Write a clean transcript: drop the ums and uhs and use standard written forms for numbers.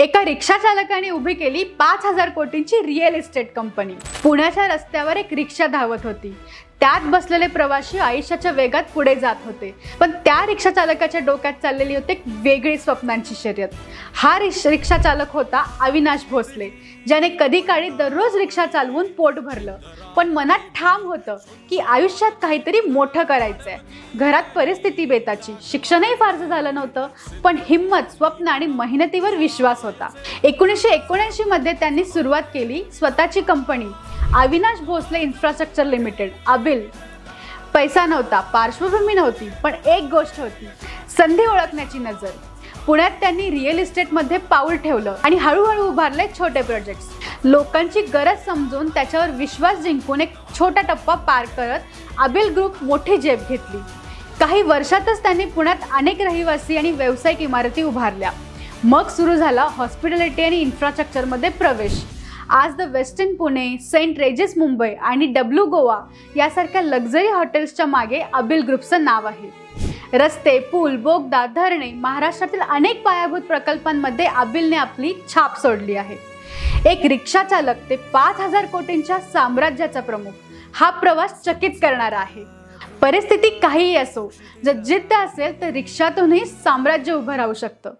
एका रिक्षा चालकाने उभी केली 5,000 कोटींची रिअल इस्टेट कंपनी। पुण्याच्या रस्त्यावर एक रिक्षा धावत होती। त्यात बसलेले प्रवासी आयुष्याच्या वेगात पुढे जात होते, पण त्या रिक्षा चालकाच्या डोक्यात चाललेली होती एक वेगळी स्वप्नांची शर्यत। हा रिक्षा चालक होता अविनाश भोसले, ज्याने कधी काळी दररोज रिक्षा चालवून पोट भरलं, पण मनात ठाम होतं की आयुष्यात काहीतरी मोठं करायचंय। घरात परिस्थिती बेताची, शिक्षणही फारसं झालं नव्हतं, पण हिम्मत, स्वप्न आणि मेहनतीवर विश्वास होता। 1979 मध्ये त्यांनी सुरुवात केली स्वतःची company Avinash Bhosale infrastructure limited, ABIL. पैसा नव्हता, पार्श्वभूमी नव्हती, पण एक गोष्ट होती, संधी ओळखण्याची नजर। पुण्यात त्यांनी रिअल इस्टेटमध्ये पाऊल ठेवलं आणि हळूहळू उभारले छोटे प्रोजेक्ट्स। लोकांची गरज समजून त्याच्यावर विश्वास जिंकून एक छोटा टप्पा पार करत अबिल ग्रुप मोठी झेप घेतली। काही वर्षातच त्यांनी पुण्यात अनेक रहिवासी आणि व्यावसायिक इमारती उभारल्या। मग सुरू झाला हॉस्पिटॅलिटी आणि इन्फ्रास्ट्रक्चरमध्ये प्रवेश। आज the western Pune, St Regis Mumbai आणि डब्ल्यू गोवा यासारख्या लक्झरी हॉटेल्सच्या मागे अबिल ग्रुपचं नाव आहे। रस्ते, पूल, बोगदा, धरणे, महाराष्ट्रातील अनेक पायाभूत प्रकल्पांमध्ये अबिलने आपली छाप सोडली आहे। एक रिक्षा चालक ते 5,000 कोटींच्या साम्राज्याचा प्रमुख, हा प्रवास चकित करणारा आहे। परिस्थिती काहीही असो, जर जिद्द असेल तर रिक्षातूनही साम्राज्य उभं राहू शकतं।